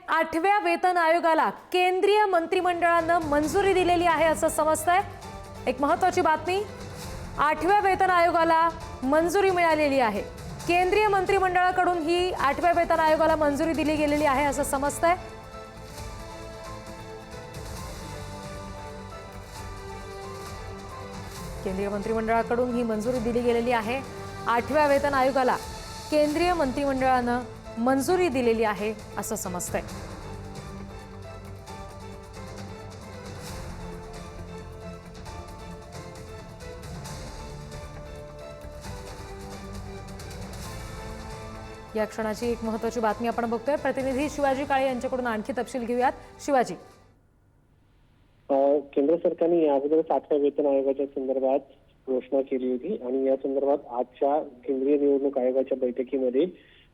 8व्या वेतन आयोगाला केंद्रीय मंत्रिमंडळानं मंजुरी दिलेली आहे असं समजतंय। एक महत्त्वाची बातमी, 8व्या वेतन आयोगाला मंजुरी मिळालेली आहे। केंद्रीय मंत्रिमंडळाकडून ही 8व्या वेतन आयोगाला मंजुरी दिली गेलेली आहे असं समजतंय। केंद्रीय मंत्रिमंडळाकडून ही मंजुरी दिली गेलेली आहे। 8व्या वेतन आयोगाला केंद्रीय मंत्रिमंडळानं मंजुरी दिलेली आहे असं समजतंय। या क्षणाची एक महत्त्वाची बातमी आपण बघतोय। प्रतिनिधी शिवाजी काळे यांच्याकडून आणखी तपशील घेऊयात। शिवाजी, केंद्र सरकारने या अगोदर 7व्या वेतन आयोगाच्या संदर्भात घोषणा केली होती आणि या संदर्भात आजच्या केंद्रीय निवडणूक आयोगाच्या बैठकीमध्ये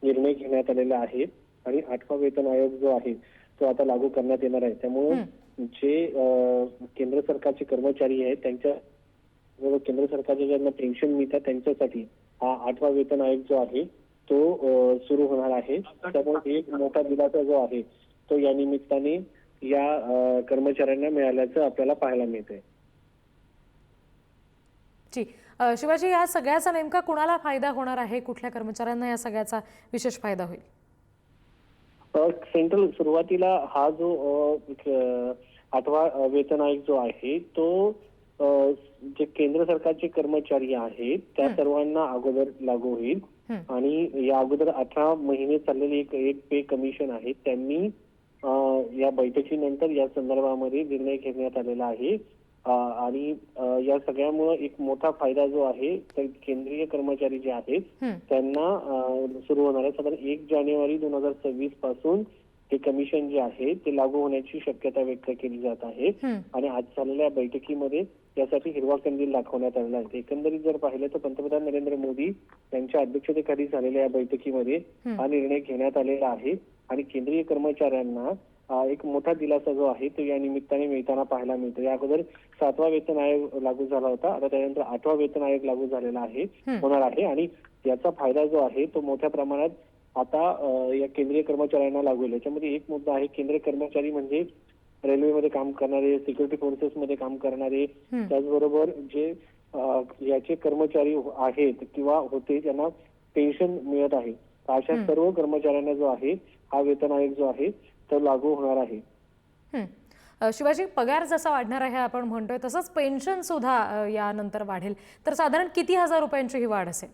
निर्णय घेण्यात आलेला आहे आणि 8वा वेतन आयोग जो आहे तो आता लागू करण्यात येणार आहे। त्यामुळे जे केंद्र सरकारचे कर्मचारी आहेत त्यांच्या केंद्र सरकारच्या ज्यांना पेन्शन मिळतात त्यांच्यासाठी हा 8वा वेतन आयोग जो आहे तो सुरू होणार आहे। त्यामुळे एक मोठा दिलासा जो आहे तो या निमित्ताने या कर्मचाऱ्यांना मिळाल्याचं आपल्याला पाहायला मिळतंय। जी शिवाजी, या सगळ्याचा नेमका कुणाला फायदा होणार आहे? कुठल्या कर्मचाऱ्यांना या सगळ्याचा विशेष फायदा होईल? सेंट्रल सुरुवातीला हा जो 8वा वेतन आयोग जो आहे तो जे केंद्र सरकारचे कर्मचारी आहेत त्या सर्वांना अगोदर लागू होईल आणि या अगोदर 18 महिने चाललेले एक पे कमिशन आहे त्यांनी या बैठकीनंतर या संदर्भामध्ये निर्णय घेण्यात आलेला आहे आणि या सगळ्यामुळे एक मोठा फायदा जो आहे तर केंद्रीय कर्मचारी जे आहेत त्यांना सुरू होणार आहे। साधारण 1 जानेवारी 2026 पासून ते कमिशन जे आहे ते लागू होण्याची शक्यता व्यक्त केली जात आहे आणि आज झालेल्या बैठकीमध्ये यासाठी हिरवा कंदील दाखवण्यात आलेला आहे। एकंदरीत जर पाहिलं तर पंतप्रधान नरेंद्र मोदी यांच्या अध्यक्षतेखाली झालेल्या या बैठकीमध्ये हा निर्णय घेण्यात आलेला आहे आणि केंद्रीय कर्मचाऱ्यांना एक मोठा दिलासा जो आहे तो या निमित्ताने मिळताना पाहायला मिळतो। या अगोदर 7वा वेतन आयोग लागू झाला होता, आता त्यानंतर 8वा वेतन आयोग लागू झालेला आहे होणार आहे आणि याचा फायदा जो आहे तो मोठ्या प्रमाणात आता या केंद्रीय कर्मचाऱ्यांना लागू होईल। याच्यामध्ये एक मुद्दा आहे, केंद्रीय कर्मचारी म्हणजे रेल्वेमध्ये काम करणारे, सिक्युरिटी फोर्सेस मध्ये काम करणारे, त्याचबरोबर जे याचे कर्मचारी आहेत किंवा होते ज्यांना पेन्शन मिळत आहे अशा सर्व कर्मचाऱ्यांना जो आहे हा वेतन आयोग जो आहे तो लागू होणार आहे। शिवाजी, पगार जसा वाढणार आहे आपण म्हणतोय तसंच पेन्शन सुद्धा यानंतर वाढेल, तर साधारण किती हजार रुपयांची ही वाढ असेल?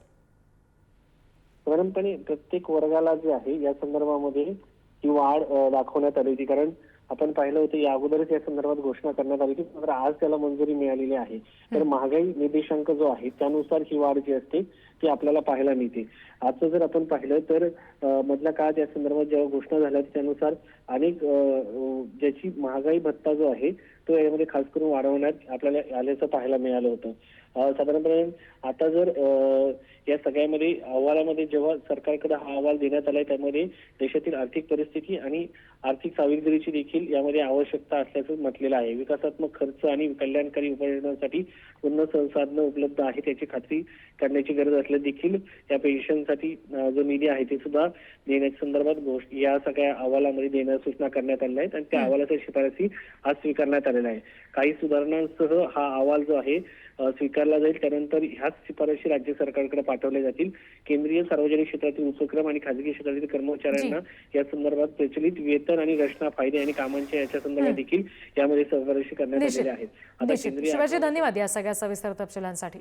साधारणपणे प्रत्येक वर्गाला जे आहे या संदर्भामध्ये ही वाढ दाखवण्यात आली होती, कारण आपण पाहिलं होतं या अगोदरच या संदर्भात घोषणा करण्यात आली होती, मात्र आज त्याला मंजुरी मिळालेली आहे। तर महागाई निर्देशांक जो आहे त्यानुसार ही वाढ जी असते ती आपल्याला पाहायला मिळते। आजचं जर आपण पाहिलं तर मधल्या काळात या संदर्भात जेव्हा घोषणा झाल्या त्यानुसार अनेक ज्याची महागाई भत्ता जो आहे तो यामध्ये खास करून वाढवण्यात आपल्याला आल्याचं पाहायला मिळालं होतं। साधारणपणे आता जर या सगळ्यामध्ये अहवालामध्ये जेव्हा सरकारकडे हा अहवाल देण्यात आलाय त्यामध्ये देशातील आर्थिक परिस्थिती आणि आर्थिक सावधगिरीची देखील यामध्ये आवश्यकता असल्याचं म्हटलेलं आहे। विकासात्मक खर्च आणि कल्याणकारी उपाययोजनांसाठी पूर्ण संसाधनं उपलब्ध आहेत याची खात्री करण्याची गरज असल्या देखील या पेन्शनसाठी जो निधी आहे ते सुद्धा देण्याच्या संदर्भात या सगळ्या अहवालामध्ये देण्यास सूचना करण्यात आलेल्या आहेत आणि त्या अहवालाच्या शिफारसी आज स्वीकारण्यात आलेल्या आहे। काही सुधारणांसह हा अहवाल जो आहे स्वीकारला जाईल, त्यानंतर ह्याच शिफारशी राज्य सरकारकडे पाठवल्या जातील। केंद्रीय सार्वजनिक क्षेत्रातील उपक्रम आणि खासगी क्षेत्रातील कर्मचाऱ्यांना या संदर्भात प्रचलित वेतन आणि रचना फायदे आणि कामांच्या याच्या संदर्भात देखील यामध्ये शिफारशी करण्यात आलेल्या आहेत। आता केंद्रीय शिवाजी, धन्यवाद या सगळ्या सविस्तर तपशिलांसाठी।